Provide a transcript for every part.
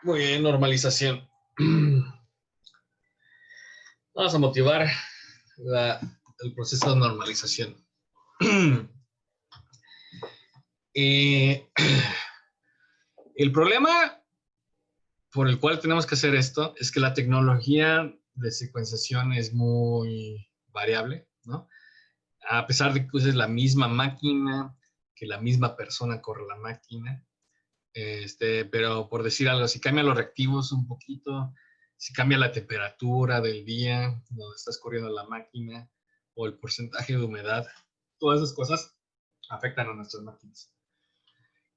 Muy bien, normalización. Vamos a motivar el proceso de normalización. El problema por el cual tenemos que hacer esto es que la tecnología de secuenciación es muy variable, ¿no? A pesar de que uses la misma máquina, que la misma persona corre la máquina, pero por decir algo, si cambian los reactivos un poquito, si cambia la temperatura del día donde estás corriendo la máquina o el porcentaje de humedad, todas esas cosas afectan a nuestras máquinas.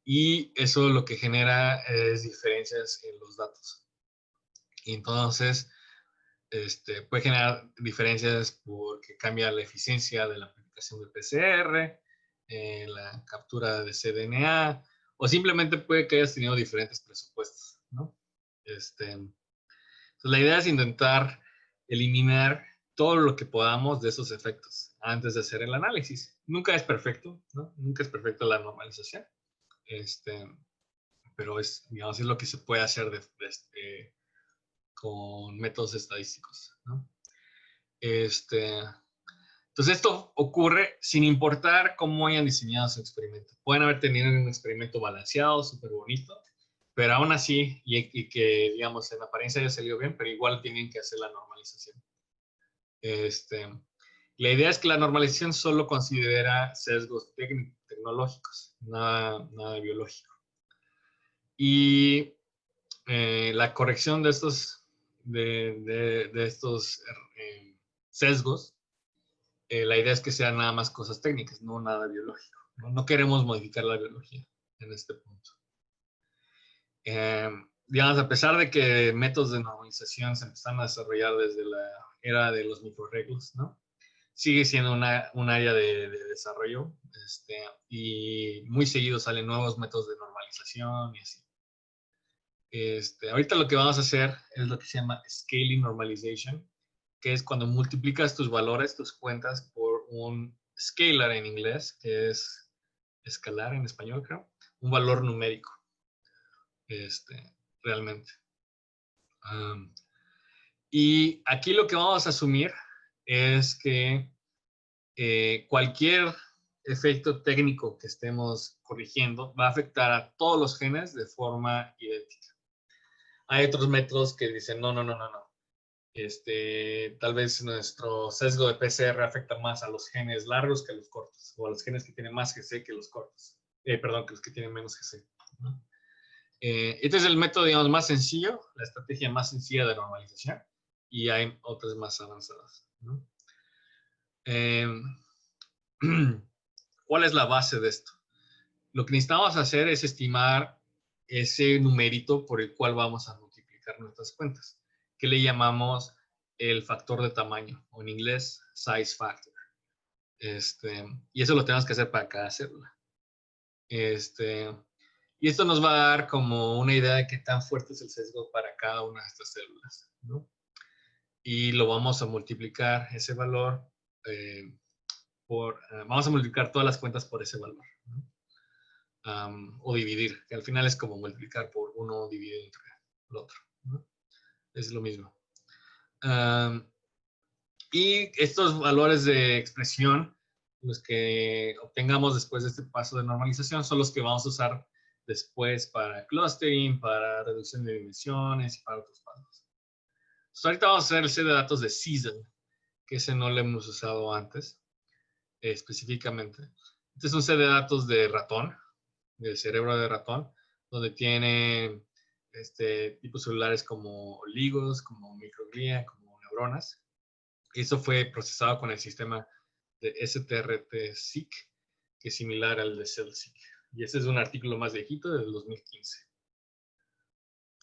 Y eso lo que genera es diferencias en los datos. Y entonces, puede generar diferencias porque cambia la eficiencia de la aplicación de PCR, la captura de cDNA, o simplemente puede que hayas tenido diferentes presupuestos, ¿no? Entonces la idea es intentar eliminar todo lo que podamos de esos efectos antes de hacer el análisis. Nunca es perfecto, ¿no? Nunca es perfecta la normalización, pero digamos, es lo que se puede hacer con métodos estadísticos, ¿no? Entonces esto ocurre sin importar cómo hayan diseñado su experimento. Pueden haber tenido un experimento balanceado, súper bonito, pero aún así, y que digamos en apariencia haya salido bien, pero igual tienen que hacer la normalización. La idea es que la normalización solo considera sesgos tecnológicos, nada biológico. Y la corrección de estos, sesgos, la idea es que sean nada más cosas técnicas, no nada biológico. No queremos modificar la biología en este punto. Digamos, a pesar de que métodos de normalización se empezaron a desarrollar desde la era de los microarreglos, ¿no? Sigue siendo un área de desarrollo, y muy seguido salen nuevos métodos de normalización y así. Ahorita lo que vamos a hacer es lo que se llama scaling normalization, que es cuando multiplicas tus valores, tus cuentas, por un scalar en inglés, que es escalar en español, creo, un valor numérico, realmente. Y aquí lo que vamos a asumir es que cualquier efecto técnico que estemos corrigiendo va a afectar a todos los genes de forma idéntica. Hay otros métodos que dicen, no. Tal vez nuestro sesgo de PCR afecta más a los genes largos que a los cortos, o a los genes que tienen más GC que los cortos. Perdón, que los que tienen menos GC, ¿no? Este es el método, digamos, más sencillo, la estrategia más sencilla de normalización, y hay otras más avanzadas, ¿no? ¿Cuál es la base de esto? Lo que necesitamos hacer es estimar ese numerito por el cual vamos a multiplicar nuestras cuentas, que le llamamos el factor de tamaño, o en inglés, size factor. Y eso lo tenemos que hacer para cada célula. Y esto nos va a dar como una idea de qué tan fuerte es el sesgo para cada una de estas células, ¿no? Y lo vamos a multiplicar ese valor vamos a multiplicar todas las cuentas por ese valor, ¿no? O dividir, que al final es como multiplicar por uno dividido entre el otro, ¿no? Es lo mismo. Y estos valores de expresión, los que obtengamos después de este paso de normalización, son los que vamos a usar después para clustering, para reducción de dimensiones y para otros pasos. Entonces, ahorita vamos a hacer el set de datos de CISL, que ese no lo hemos usado antes, específicamente. Este es un set de datos de ratón, del cerebro de ratón, donde tiene tipos celulares como oligos, como microglia, como neuronas. Y eso fue procesado con el sistema de STRT-seq, que es similar al de CellSeq. Y ese es un artículo más viejito, del 2015.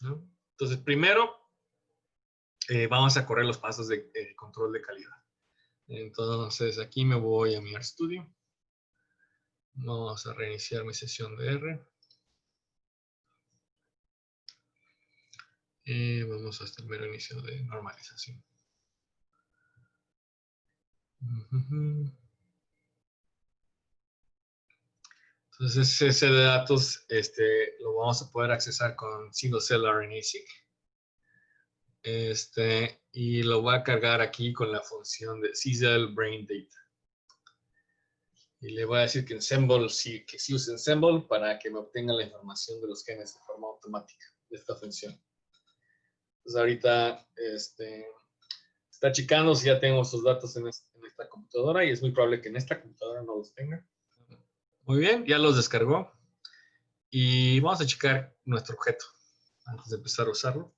¿No? Entonces, primero vamos a correr los pasos de control de calidad. Entonces, aquí me voy a mi RStudio. Vamos a reiniciar mi sesión de R. Vamos hasta el mero inicio de normalización. Entonces Entonces, ese de datos lo vamos a poder accesar con Single Cell RNA-seq. Y lo voy a cargar aquí con la función de CCell Brain Data. Y le voy a decir que Ensemble, que sí use Ensemble para que me obtenga la información de los genes de forma automática de esta función. Entonces, ahorita está checando si ya tengo esos datos en esta computadora y es muy probable que en esta computadora no los tenga. Muy bien, ya los descargó. Y vamos a checar nuestro objeto antes de empezar a usarlo.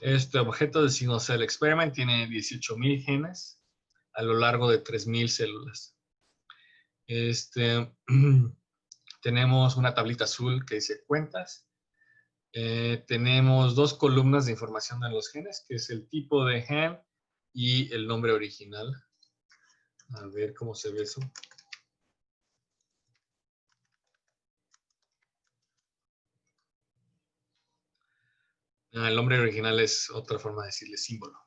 Este objeto de Single Cell Experiment tiene 18,000 genes a lo largo de 3,000 células. Tenemos una tablita azul que dice cuentas. Tenemos 2 columnas de información de los genes, que es el tipo de gen y el nombre original. A ver cómo se ve eso. El nombre original es otra forma de decirle símbolo.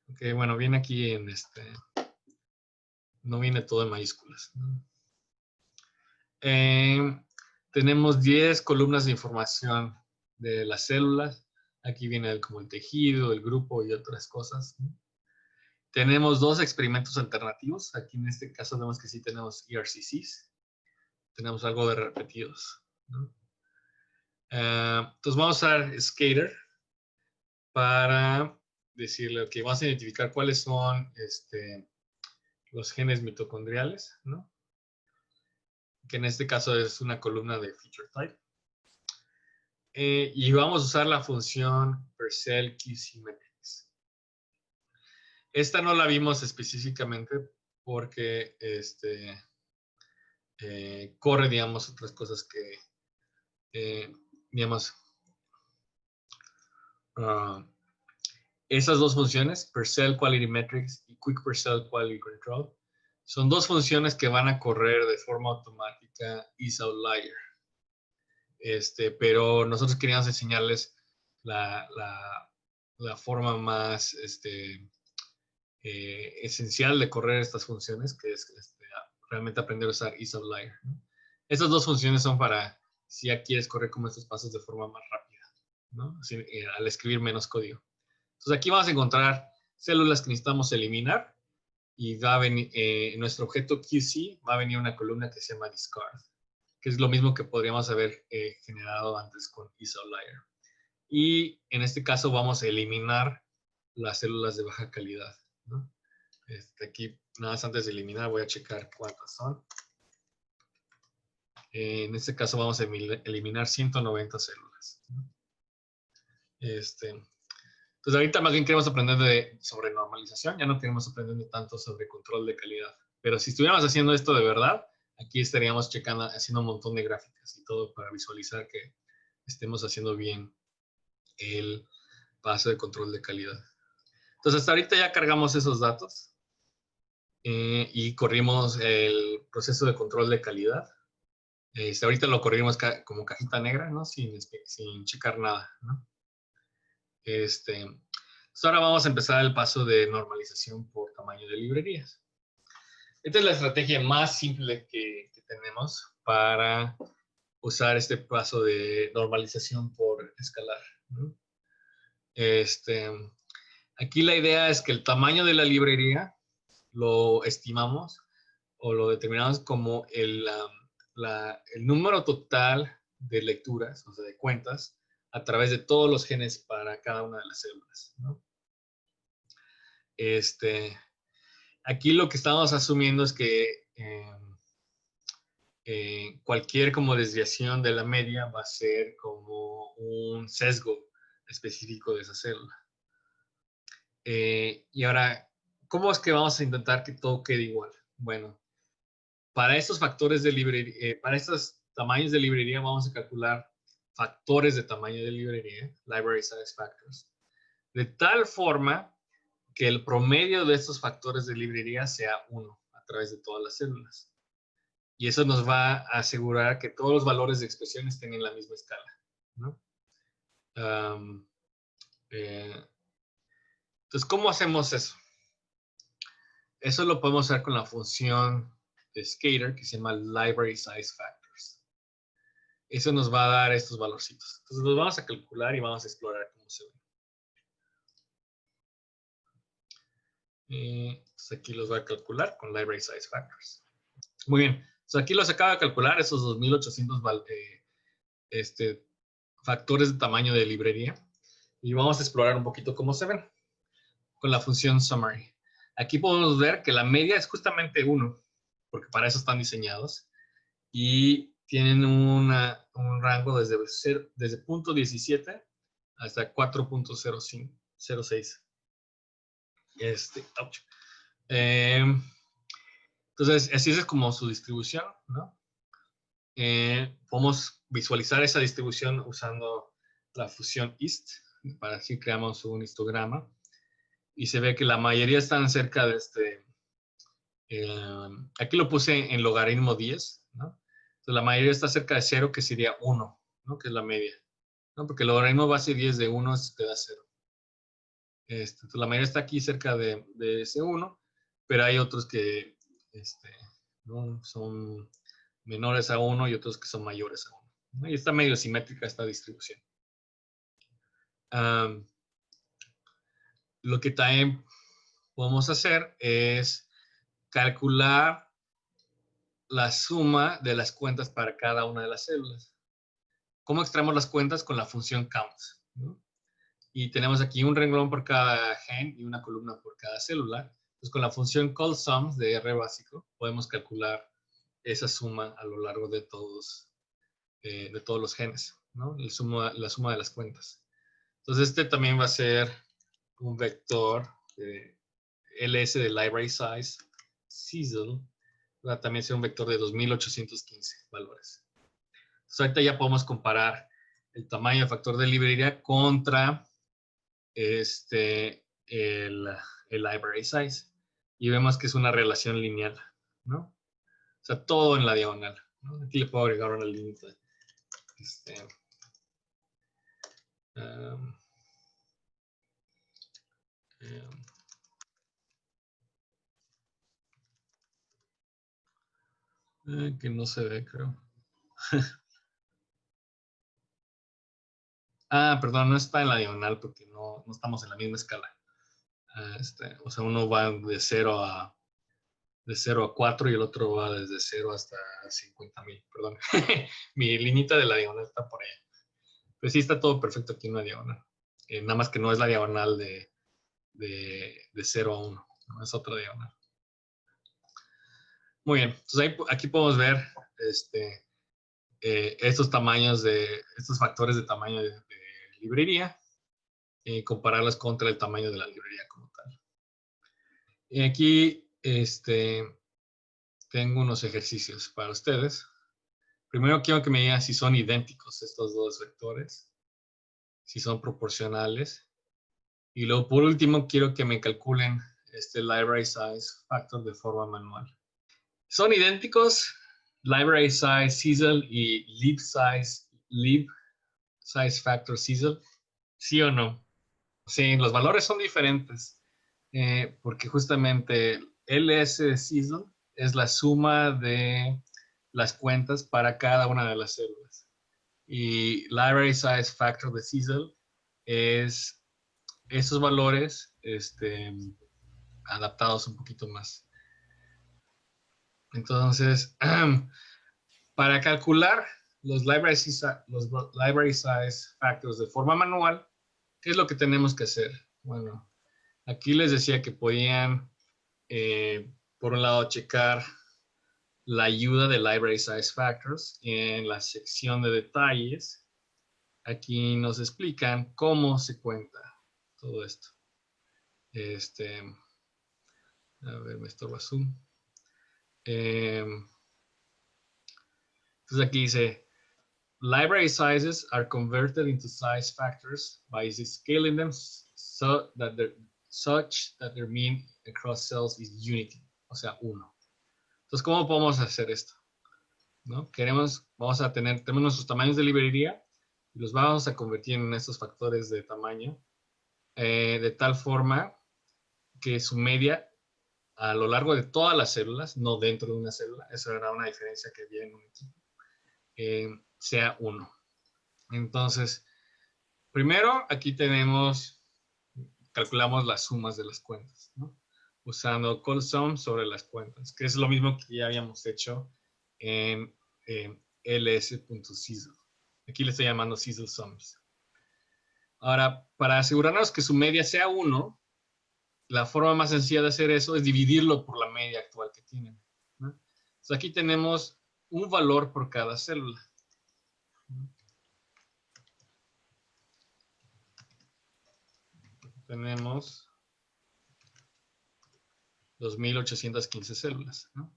Ok, bueno, viene aquí en no viene todo en mayúsculas. Tenemos 10 columnas de información de las células. Aquí viene como el tejido, el grupo y otras cosas. Tenemos 2 experimentos alternativos. Aquí en este caso vemos que sí tenemos ERCCs. Tenemos algo de repetidos. Entonces vamos a usar Skater para decirle, ok, vamos a identificar cuáles son los genes mitocondriales, ¿no? Que en este caso es una columna de feature type. Y vamos a usar la función Percell QC Metrics. Esta no la vimos específicamente porque corre, digamos, otras cosas que, digamos, esas 2 funciones, Percell Quality Metrics y Quick Percell Quality Control, son 2 funciones que van a correr de forma automática isOutlier. Pero nosotros queríamos enseñarles la forma más esencial de correr estas funciones, que es realmente aprender a usar isOutlier, ¿no? Estas 2 funciones son para si ya quieres correr como estos pasos de forma más rápida, ¿no? Así, al escribir menos código. Entonces aquí vamos a encontrar células que necesitamos eliminar y va a venir, en nuestro objeto QC va a venir una columna que se llama discard, que es lo mismo que podríamos haber generado antes con isOutlier. Y en este caso vamos a eliminar las células de baja calidad, ¿no? Aquí, nada más antes de eliminar, voy a checar cuántas son. En este caso vamos a eliminar 190 células, ¿no? Entonces ahorita más bien queremos aprender sobre normalización, ya no queremos aprender tanto sobre control de calidad. Pero si estuviéramos haciendo esto de verdad, aquí estaríamos checando, haciendo un montón de gráficas y todo para visualizar que estemos haciendo bien el paso de control de calidad. Entonces hasta ahorita ya cargamos esos datos y corrimos el proceso de control de calidad. Ahorita lo corrimos como cajita negra, ¿no? Sin checar nada, ¿no? Entonces ahora vamos a empezar el paso de normalización por tamaño de librerías. Esta es la estrategia más simple que tenemos para usar este paso de normalización por escalar, ¿no? Aquí la idea es que el tamaño de la librería lo estimamos o lo determinamos como el número total de lecturas, o sea, de cuentas, a través de todos los genes para cada una de las células, ¿no? Aquí lo que estamos asumiendo es que cualquier como desviación de la media va a ser como un sesgo específico de esa célula. Y ahora, ¿cómo es que vamos a intentar que todo quede igual? Bueno, para estos factores de librería, para estos tamaños de librería vamos a calcular factores de tamaño de librería, library size factors, de tal forma que el promedio de estos factores de librería sea 1 a través de todas las células. Y eso nos va a asegurar que todos los valores de expresión estén en la misma escala, ¿no? Entonces, ¿cómo hacemos eso? Eso lo podemos hacer con la función Skater que se llama Library Size Factors. Eso nos va a dar estos valorcitos. Entonces los vamos a calcular y vamos a explorar cómo se ven. Pues aquí los voy a calcular con Library Size Factors. Muy bien. Entonces aquí los acabo de calcular, esos 2800 factores de tamaño de librería. Y vamos a explorar un poquito cómo se ven con la función summary. Aquí podemos ver que la media es justamente 1, porque para eso están diseñados. Y tienen un rango desde 0.17 hasta 4.06. Entonces, así es como su distribución, ¿no? Podemos visualizar esa distribución usando la función ist, para así creamos un histograma. Y se ve que la mayoría están cerca de aquí lo puse en logaritmo 10, ¿no? Entonces, la mayoría está cerca de 0, que sería 1, ¿no? Que es la media, ¿no? Porque el logaritmo base 10 de 1 te da 0. Entonces, la mayoría está aquí cerca de ese 1, pero hay otros que ¿no? son menores a 1 y otros que son mayores a 1, ¿no? Y está medio simétrica esta distribución. Lo que también podemos hacer es calcular la suma de las cuentas para cada una de las células. ¿Cómo extraemos las cuentas? Con la función count, ¿no? Y tenemos aquí un renglón por cada gen y una columna por cada célula. Entonces, con la función callSum de R básico, podemos calcular esa suma a lo largo de todos los genes, ¿no? La suma de las cuentas. Entonces, este también va a ser un vector LS de Library Size, Sizzle, va a también ser un vector de 2815 valores. Entonces, ahorita ya podemos comparar el tamaño de factor de librería contra el library size. Y vemos que es una relación lineal, ¿no? O sea, todo en la diagonal, ¿no? Aquí le puedo agregar una límite. Que no se ve, creo. Perdón, no está en la diagonal porque no estamos en la misma escala. O sea, uno va de 0 a 4 y el otro va desde 0 hasta 50,000. Perdón. Mi liñita de la diagonal está por allá. Pues sí, está todo perfecto aquí en la diagonal. Nada más que no es la diagonal de 0 a 1. ¿No? Es otra diagonal. Muy bien. Entonces aquí podemos ver estos tamaños estos factores de tamaño de librería. Compararlas contra el tamaño de la librería como tal. Y aquí tengo unos ejercicios para ustedes. Primero quiero que me digan si son idénticos estos dos vectores, si son proporcionales. Y luego, por último, quiero que me calculen este library size factor de forma manual. ¿Son idénticos? Library size Sizzle y lib size factor Sizzle. ¿Sí o no? Sí, los valores son diferentes. Porque justamente LS de Sizzle es la suma de las cuentas para cada una de las células. Y Library Size Factor de Sizzle es esos valores adaptados un poquito más. Entonces, para calcular los library size factors de forma manual, ¿qué es lo que tenemos que hacer? Bueno, aquí les decía que podían, por un lado, checar la ayuda de Library Size Factors en la sección de detalles. Aquí nos explican cómo se cuenta todo esto. A ver, me estorba Zoom. Entonces aquí dice, library sizes are converted into size factors by scaling them such that their mean across cells is unity, o sea, 1. Entonces, ¿cómo podemos hacer esto? ¿No? Tenemos nuestros tamaños de librería y los vamos a convertir en estos factores de tamaño de tal forma que su media a lo largo de todas las células, no dentro de una célula. Eso era una diferencia que había en un equipo. Sea 1. Entonces, primero aquí calculamos las sumas de las cuentas, ¿no? Usando callSum sobre las cuentas, que es lo mismo que ya habíamos hecho en ls.sizzle. Aquí le estoy llamando sizzle sums. Ahora, para asegurarnos que su media sea 1, la forma más sencilla de hacer eso es dividirlo por la media actual que tienen, ¿no? Entonces aquí tenemos un valor por cada célula. Tenemos 2.815 células, ¿no?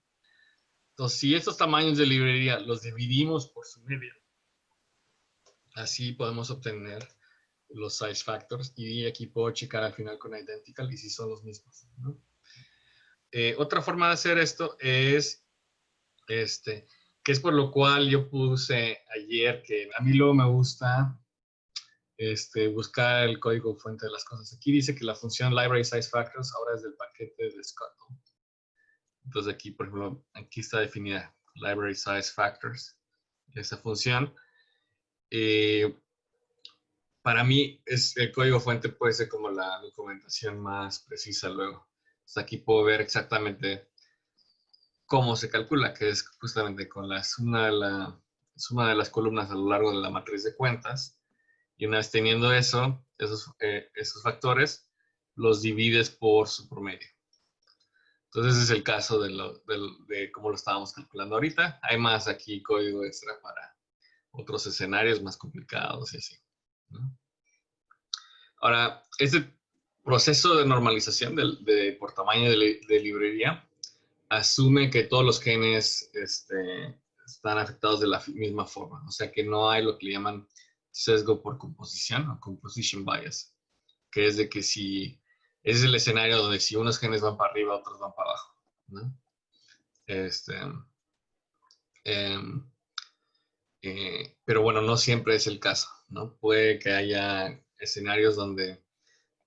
Entonces, si estos tamaños de librería los dividimos por su media, así podemos obtener los size factors, y aquí puedo checar al final con identical y si son los mismos, ¿no? Otra forma de hacer esto es, que es por lo cual yo puse ayer que a mí luego me gusta buscar el código fuente de las cosas. Aquí dice que la función library size factors ahora es del paquete de Scuttle. Entonces aquí, por ejemplo, aquí está definida library size factors, esa función. Para mí, el código fuente puede ser como la documentación más precisa luego. Entonces aquí puedo ver exactamente cómo se calcula, que es justamente con la suma de las columnas a lo largo de la matriz de cuentas. Y una vez teniendo esos factores, los divides por su promedio. Entonces ese es el caso de cómo lo estábamos calculando ahorita. Hay más aquí código extra para otros escenarios más complicados y así, ¿no? Ahora, este proceso de normalización por tamaño de librería asume que todos los genes están afectados de la misma forma. O sea que no hay lo que le llaman sesgo por composición o composition bias, que es de que si es el escenario donde si unos genes van para arriba, otros van para abajo, ¿no? Pero bueno, no siempre es el caso, ¿no? Puede que haya escenarios donde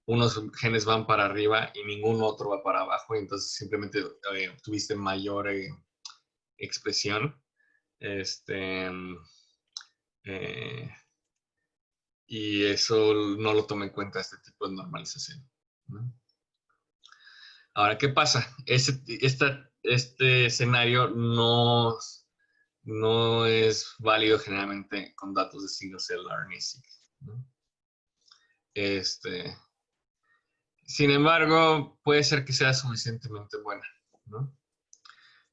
unos genes van para arriba y ningún otro va para abajo, y entonces simplemente obtuviste mayor expresión. Eh, y eso no lo toma en cuenta este tipo de normalización, ¿no? Ahora, ¿qué pasa? Este escenario no es válido generalmente con datos de single cell RNA-seq, ¿no? Sin embargo, puede ser que sea suficientemente buena, ¿no?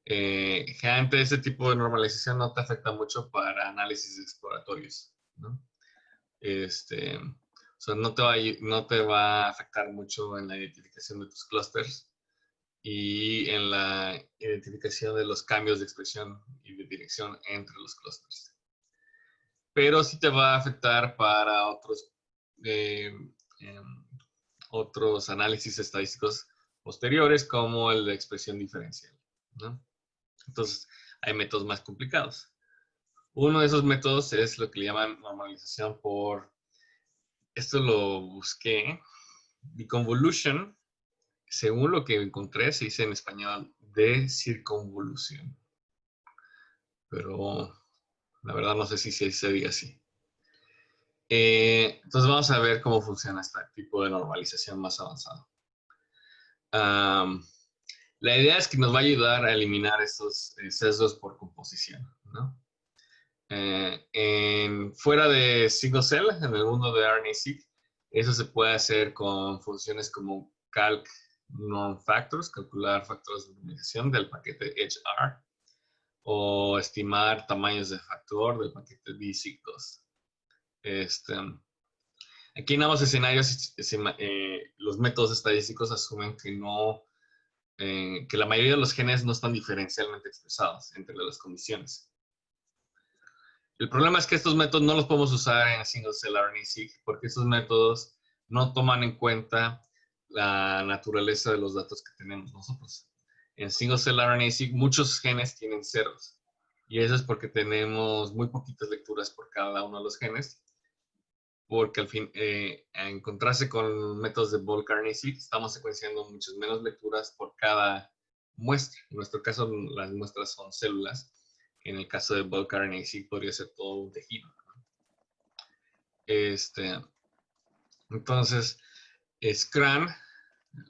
Generalmente este tipo de normalización no te afecta mucho para análisis exploratorios, ¿no? O sea, no te va a afectar mucho en la identificación de tus clusters y en la identificación de los cambios de expresión y de dirección entre los clusters. Pero sí te va a afectar para eh, otros análisis estadísticos posteriores, como el de expresión diferencial, ¿no? Entonces, hay métodos más complicados. Uno de esos métodos es lo que le llaman normalización esto lo busqué, deconvolution, según lo que encontré, se dice en español de circunvolución. Pero la verdad no sé si se diga así. Entonces vamos a ver cómo funciona este tipo de normalización más avanzado. La idea es que nos va a ayudar a eliminar estos sesgos por composición, ¿no? Fuera de single cell, en el mundo de RNA-seq, eso se puede hacer con funciones como calc norm factors, calcular factores de normalización del paquete HR, o estimar tamaños de factor del paquete bseq2. Aquí en ambos escenarios, los métodos estadísticos asumen que la mayoría de los genes no están diferencialmente expresados entre las condiciones. El problema es que estos métodos no los podemos usar en single cell RNA-seq porque estos métodos no toman en cuenta la naturaleza de los datos que tenemos nosotros. En single cell RNA-seq muchos genes tienen ceros, y eso es porque tenemos muy poquitas lecturas por cada uno de los genes, porque al fin, en contraste con métodos de bulk RNA-seq, estamos secuenciando muchas menos lecturas por cada muestra. En nuestro caso, las muestras son células. En el caso de bulk RNA-seq podría ser todo un tejido. Entonces, Scran,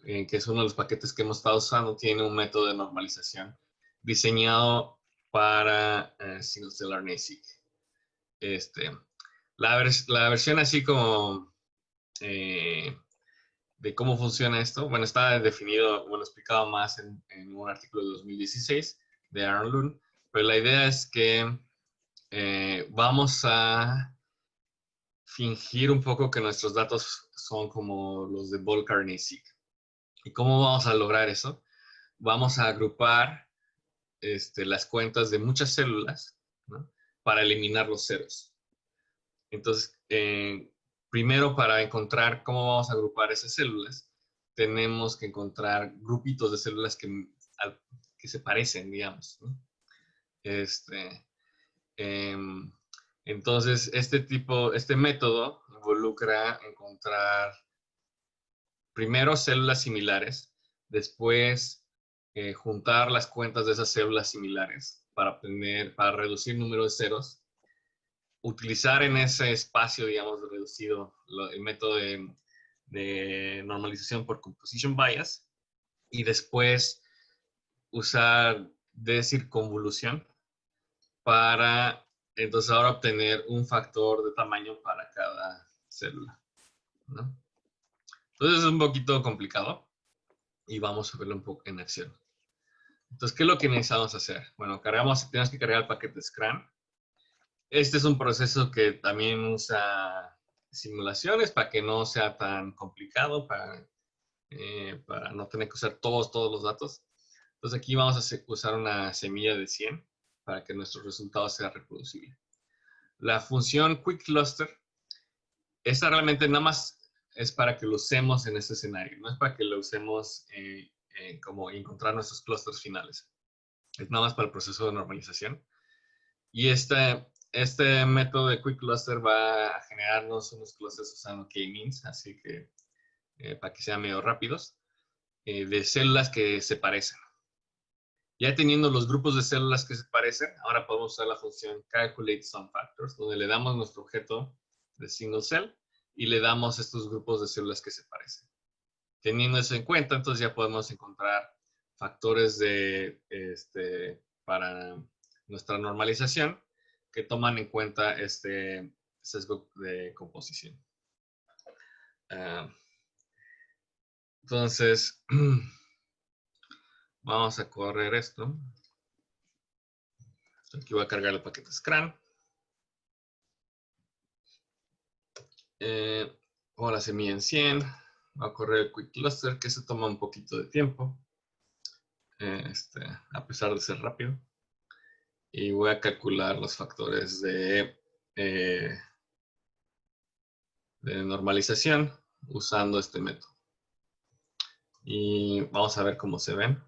que es uno de los paquetes que hemos estado usando, tiene un método de normalización diseñado para single cell RNA-seq. La versión así como de cómo funciona esto, bueno, está definido, bueno, explicado más en un artículo de 2016 de Aaron Lund, pero la idea es que vamos a fingir un poco que nuestros datos son como los de bulk RNA-seq. ¿Y cómo vamos a lograr eso? Vamos a agrupar las cuentas de muchas células, ¿no?, para eliminar los ceros. Entonces, primero, para encontrar cómo vamos a agrupar esas células, tenemos que encontrar grupitos de células que se parecen, digamos, ¿no? Entonces, este método involucra encontrar primero células similares, después juntar las cuentas de esas células similares para reducir el número de ceros, utilizar en ese espacio, digamos, reducido el método de normalización por composition bias, y después usar de circunvolución para entonces ahora obtener un factor de tamaño para cada célula, ¿no? Entonces es un poquito complicado y vamos a verlo un poco en acción. Entonces, ¿qué es lo que necesitamos hacer? Bueno, tenemos que cargar el paquete Scran. Este es un proceso que también usa simulaciones para que no sea tan complicado, para no tener que usar todos los datos. Entonces aquí vamos a usar una semilla de 100 para que nuestro resultado sea reproducible. La función QuickCluster, esta realmente nada más es para que lo usemos en este escenario, no es para que lo usemos como encontrar nuestros clusters finales. Es nada más para el proceso de normalización. Y este método de QuickCluster va a generarnos unos clusters usando k-means, así que para que sean medio rápidos, de células que se parecen. Ya teniendo los grupos de células que se parecen, ahora podemos usar la función CalculateSumFactors, donde le damos nuestro objeto de single cell y le damos estos grupos de células que se parecen. Teniendo eso en cuenta, entonces ya podemos encontrar factores para nuestra normalización que toman en cuenta este sesgo de composición. Entonces, vamos a correr esto. Aquí voy a cargar el paquete Scran. O la semilla en 100. Va a correr el QuickCluster, que se toma un poquito de tiempo. A pesar de ser rápido. Y voy a calcular los factores de normalización usando este método. Y vamos a ver cómo se ven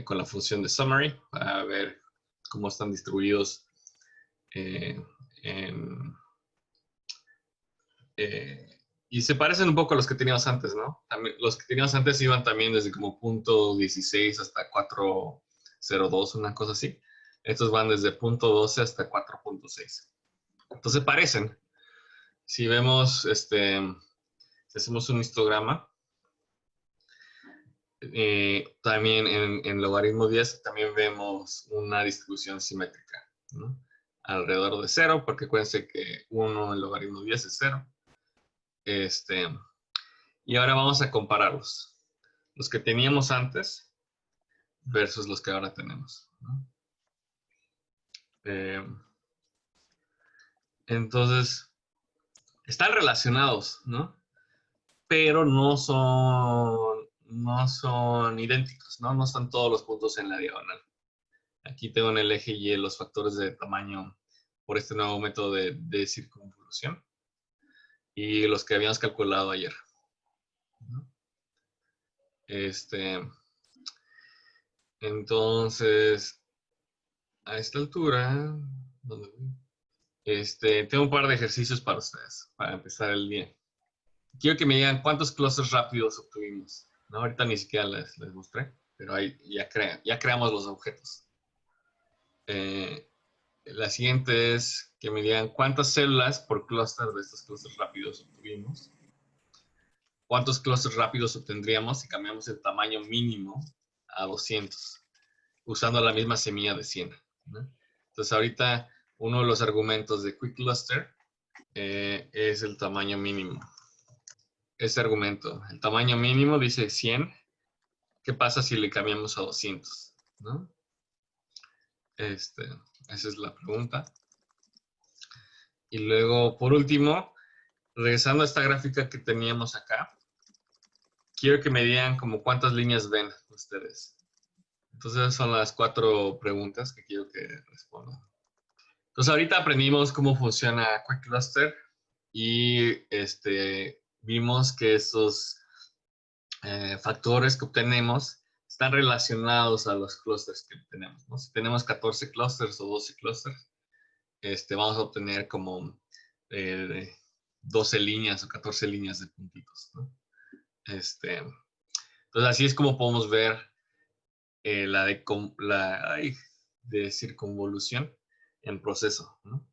con la función de summary para ver cómo están distribuidos y se parecen un poco a los que teníamos antes, ¿no? También, los que teníamos antes iban también desde como .16 hasta 4.02, una cosa así. Estos van desde .12 hasta 4.6. Entonces parecen. Si vemos, si hacemos un histograma, también en logaritmo 10 también vemos una distribución simétrica, ¿no? Alrededor de 0, porque acuérdense que 1 en logaritmo 10 es 0. Y ahora vamos a compararlos. Los que teníamos antes versus los que ahora tenemos, ¿no? Entonces, están relacionados, ¿no? Pero no son idénticos, ¿no? No están todos los puntos en la diagonal. Aquí tengo en el eje Y los factores de tamaño por este nuevo método de circunvolución y los que habíamos calculado ayer, ¿no? Entonces, a esta altura, ¿dónde voy? Tengo un par de ejercicios para ustedes, para empezar el día. Quiero que me digan cuántos clusters rápidos obtuvimos, ¿no? Ahorita ni siquiera les mostré. pero ahí ya creamos los objetos. La siguiente es que me digan cuántas células por clúster de estos clústeres rápidos obtuvimos. ¿Cuántos clústeres rápidos obtendríamos si cambiamos el tamaño mínimo a 200, usando la misma semilla de 100? ¿No? Entonces, ahorita uno de los argumentos de Quick Cluster es el tamaño mínimo. Ese argumento, el tamaño mínimo dice 100. ¿Qué pasa si le cambiamos a 200? ¿No? Esa es la pregunta. Y luego, por último, regresando a esta gráfica que teníamos acá, quiero que me digan como cuántas líneas ven ustedes. Entonces, esas son las 4 preguntas que quiero que respondan. Entonces, ahorita aprendimos cómo funciona Quick Cluster y vimos que estos factores que obtenemos están relacionados a los clusters que tenemos, ¿no? Si tenemos 14 clusters o 12 clusters, vamos a obtener como 12 líneas o 14 líneas de puntitos, ¿no? Entonces, así es como podemos ver la de circunvolución en proceso, ¿no?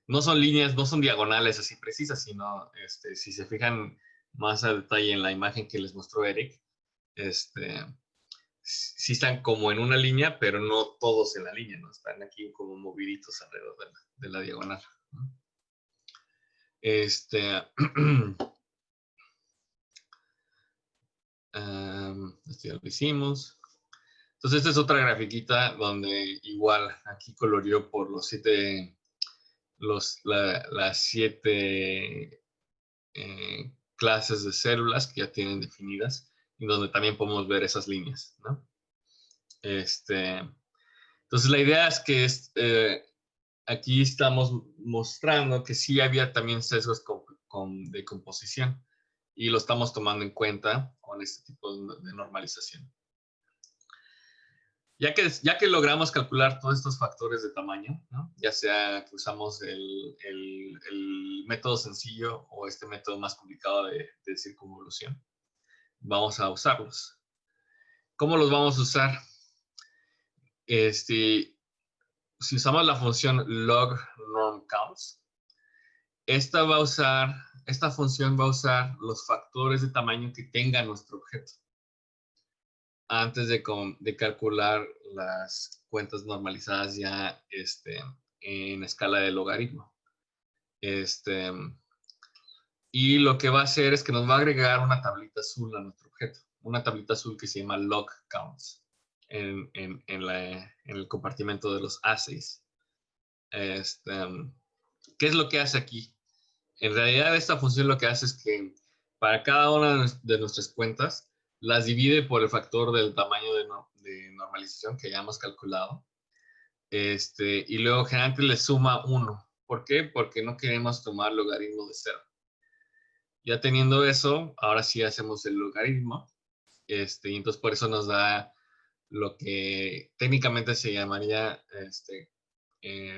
No son líneas, no son diagonales así precisas, sino si se fijan más a detalle en la imagen que les mostró Eric, sí están como en una línea, pero no todos en la línea, ¿no? Están aquí como moviditos alrededor de la diagonal, ¿no? Esto ya lo hicimos. Entonces, esta es otra grafiquita donde igual aquí coloreó por las 7 clases de células que ya tienen definidas y donde también podemos ver esas líneas, ¿no? Entonces, la idea es que aquí estamos mostrando que sí había también sesgos de composición y lo estamos tomando en cuenta con este tipo de normalización. Ya que logramos calcular todos estos factores de tamaño, ¿no? Ya sea que usamos el método sencillo o este método más complicado de circunvolución, vamos a usarlos. ¿Cómo los vamos a usar? Si usamos la función log norm counts, esta función va a usar los factores de tamaño que tenga nuestro objeto antes de calcular las cuentas normalizadas ya en escala de logaritmo. Y lo que va a hacer es que nos va a agregar una tablita azul a nuestro objeto, una tablita azul que se llama log counts en el compartimento de los assays. ¿Qué es lo que hace aquí? En realidad, esta función lo que hace es que para cada una de nuestras cuentas, las divide por el factor del tamaño de normalización que hayamos calculado. Y luego generalmente le suma 1. ¿Por qué? Porque no queremos tomar logaritmo de 0. Ya teniendo eso, ahora sí hacemos el logaritmo. Y entonces por eso nos da lo que técnicamente se llamaría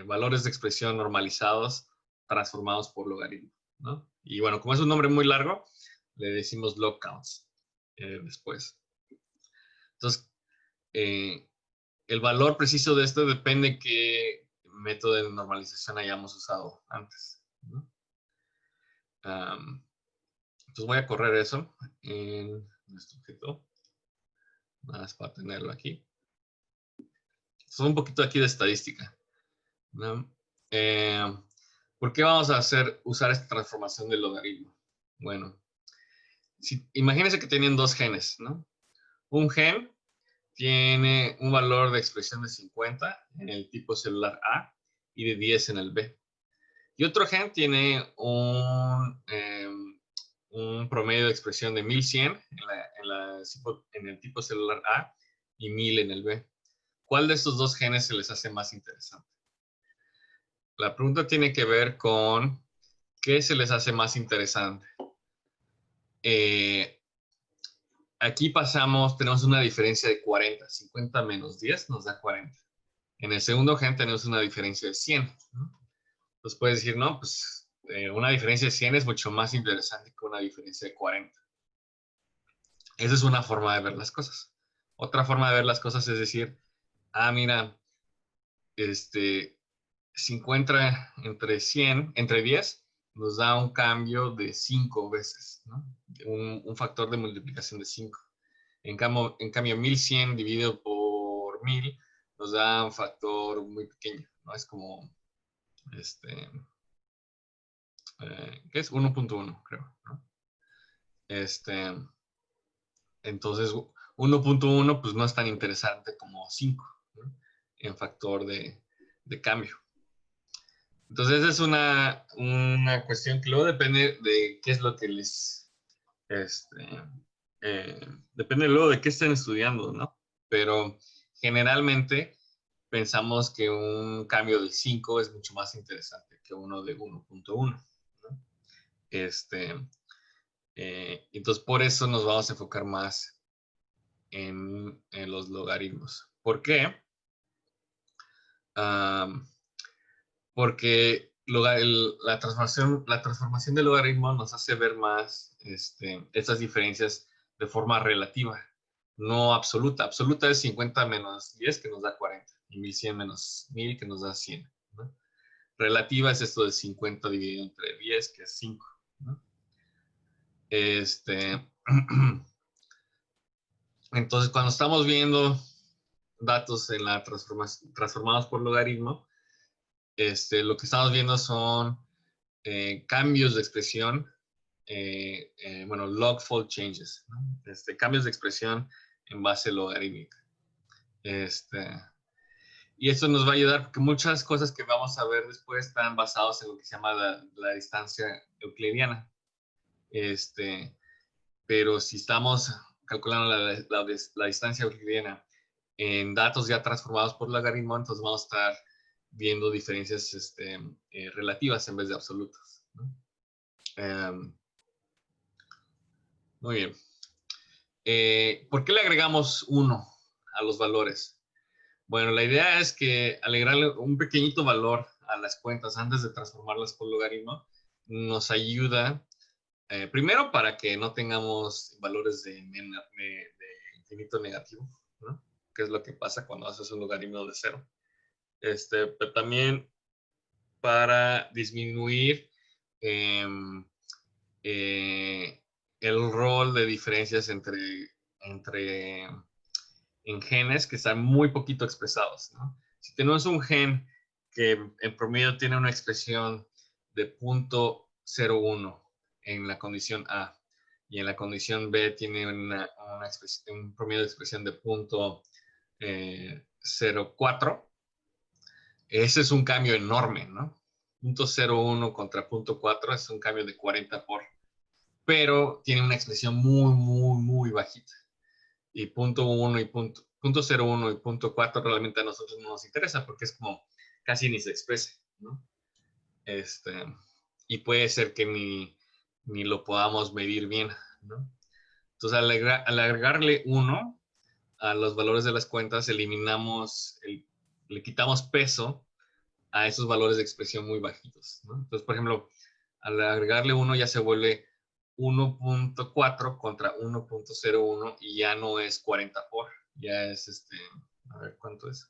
valores de expresión normalizados transformados por logaritmo, ¿no? Y bueno, como es un nombre muy largo, le decimos log counts después. Entonces, el valor preciso de esto depende qué método de normalización hayamos usado antes, ¿no? Entonces voy a correr eso en nuestro objeto, más para tenerlo aquí. Son un poquito aquí de estadística, ¿no? ¿Por qué vamos a usar esta transformación del logaritmo? Bueno, imagínense que tienen 2 genes, ¿no? Un gen tiene un valor de expresión de 50 en el tipo celular A y de 10 en el B. Y otro gen tiene un promedio de expresión de 1100 en el tipo celular A y 1000 en el B. ¿Cuál de estos 2 genes se les hace más interesante? La pregunta tiene que ver con qué se les hace más interesante. Aquí tenemos una diferencia de 40. 50 menos 10 nos da 40. En el segundo gen tenemos una diferencia de 100, ¿no? Entonces puedes decir, no, pues una diferencia de 100 es mucho más interesante que una diferencia de 40. Esa es una forma de ver las cosas. Otra forma de ver las cosas es decir, mira, si encuentra entre 10, nos da un cambio de 5 veces, ¿no? Un factor de multiplicación de 5. En cambio 1100 dividido por 1000 nos da un factor muy pequeño, ¿no? Es como, ¿qué es? 1.1, creo, ¿no? Entonces, 1.1 pues no es tan interesante como 5, ¿no? En factor de cambio. Entonces, esa es una cuestión que luego depende de qué es lo que depende luego de qué estén estudiando, ¿no? Pero generalmente pensamos que un cambio de 5 es mucho más interesante que uno de 1.1, ¿no? Entonces, por eso nos vamos a enfocar más en los logaritmos. ¿Por qué? Porque la transformación del logaritmo nos hace ver más estas diferencias de forma relativa, no absoluta. Absoluta es 50 menos 10, que nos da 40, y 1100 menos 1000, que nos da 100, ¿no? Relativa es esto de 50 dividido entre 10, que es 5, ¿no? Entonces, cuando estamos viendo datos en la transformados por logaritmo, lo que estamos viendo son cambios de expresión, bueno, log fold changes, ¿no? Cambios de expresión en base logarítmica. Y esto nos va a ayudar porque muchas cosas que vamos a ver después están basadas en lo que se llama la distancia euclidiana. Pero si estamos calculando la distancia euclidiana en datos ya transformados por logaritmo, entonces vamos a estar viendo diferencias relativas en vez de absolutas, ¿no? Muy bien. ¿Por qué le agregamos 1 a los valores? Bueno, la idea es que al agregarle un pequeñito valor a las cuentas antes de transformarlas por logaritmo, nos ayuda, primero, para que no tengamos valores de infinito negativo, ¿no? Que es lo que pasa cuando haces un logaritmo de 0. Pero también para disminuir el rol de diferencias en genes que están muy poquito expresados, ¿no? Si tenemos un gen que en promedio tiene una expresión de 0.01 en la condición A y en la condición B tiene un promedio de expresión de 0.04, ese es un cambio enorme, ¿no? 0.01 contra 0.4 es un cambio de 40 pero tiene una expresión muy, muy, muy bajita. Y 0.1 y 0.01 y 0.4 realmente a nosotros no nos interesa porque es como casi ni se expresa, ¿no? Y puede ser que ni lo podamos medir bien, ¿no? Entonces, al agregarle 1 a los valores de las cuentas, le quitamos peso a esos valores de expresión muy bajitos, ¿no? Entonces, por ejemplo, al agregarle 1 ya se vuelve 1.4 contra 1.01 y ya no es 40 ya es a ver cuánto es.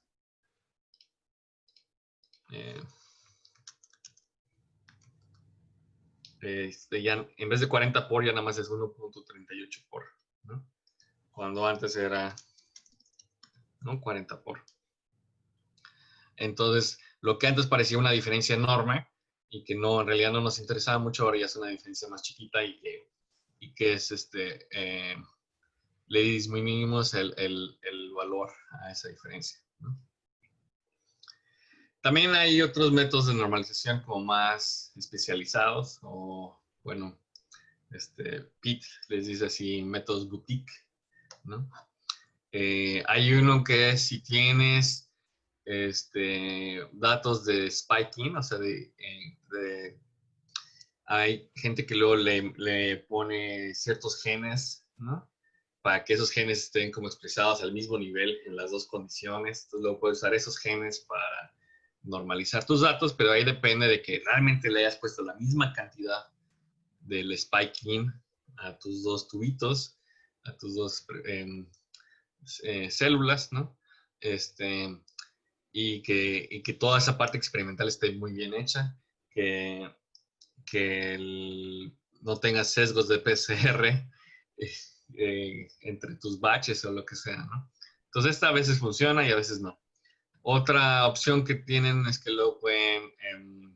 Ya en vez de 40 ya nada más es 1.38 ¿no? Cuando antes era, ¿no? 40 Entonces, lo que antes parecía una diferencia enorme y que no, en realidad no nos interesaba mucho, ahora ya es una diferencia más chiquita y que es le disminuimos el valor a esa diferencia, ¿no? También hay otros métodos de normalización como más especializados o, bueno, Pitt les dice así, métodos boutique, ¿no? Hay uno que es si tienes datos de spiking, o sea, hay gente que luego le pone ciertos genes, ¿no? Para que esos genes estén como expresados al mismo nivel en las dos condiciones. Entonces luego puedes usar esos genes para normalizar tus datos, pero ahí depende de que realmente le hayas puesto la misma cantidad del spiking a tus dos tubitos, a tus dos células, ¿no? Y que toda esa parte experimental esté muy bien hecha, que, no tengas sesgos de PCR entre tus batches o lo que sea, ¿no? Entonces, esta a veces funciona y a veces no. Otra opción que tienen es que luego pueden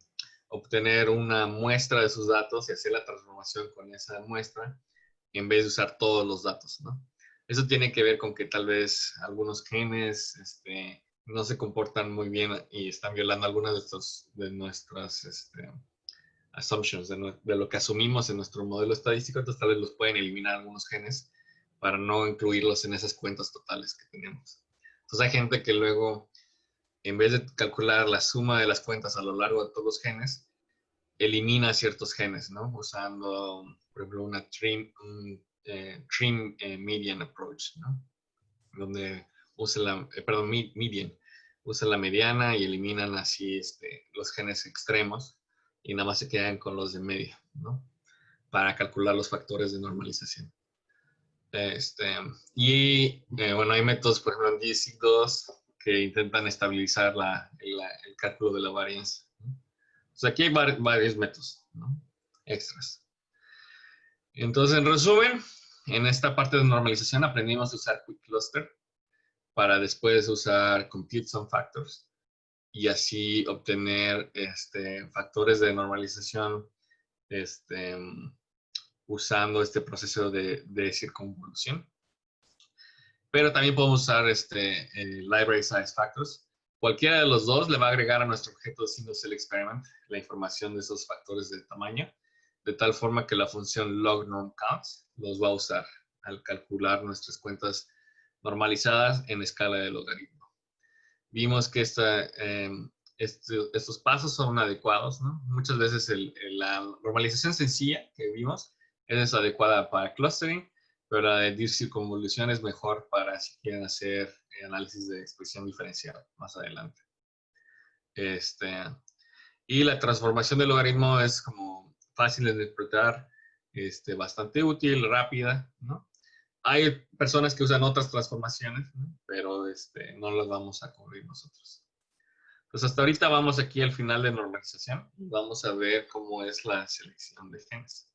obtener una muestra de sus datos y hacer la transformación con esa muestra en vez de usar todos los datos, ¿no? Eso tiene que ver con que tal vez algunos genes no se comportan muy bien y están violando algunas de nuestras assumptions, de lo que asumimos en nuestro modelo estadístico, entonces tal vez los pueden eliminar algunos genes para no incluirlos en esas cuentas totales que tenemos. Entonces hay gente que luego, en vez de calcular la suma de las cuentas a lo largo de todos los genes, elimina ciertos genes, ¿no? Usando, por ejemplo, una trim median approach, ¿no? Donde usa median, usa la mediana y eliminan así los genes extremos y nada más se quedan con los de medio, ¿no? Para calcular los factores de normalización. Bueno, hay métodos, por ejemplo, en DSIC2 que intentan estabilizar el cálculo de la varianza. Entonces aquí hay varios métodos, ¿no? Extras. Entonces, en resumen, en esta parte de normalización aprendimos a usar Quick Cluster para después usar Compute Some Factors y así obtener factores de normalización usando este proceso de circunvolución. Pero también podemos usar Library Size Factors. Cualquiera de los dos le va a agregar a nuestro objeto de Single Cell Experiment la información de esos factores de tamaño, de tal forma que la función log_norm_counts los va a usar al calcular nuestras cuentas normalizadas en escala de logaritmo. Vimos que estos pasos son adecuados, ¿no? Muchas veces la normalización sencilla que vimos es adecuada para clustering, pero la de circunvolución es mejor para si quieren hacer análisis de expresión diferencial más adelante. Y la transformación del logaritmo es como fácil de interpretar, bastante útil, rápida, ¿no? Hay personas que usan otras transformaciones, ¿no? Pero no las vamos a cubrir nosotros. Pues hasta ahorita vamos aquí al final de normalización. Vamos a ver cómo es la selección de genes.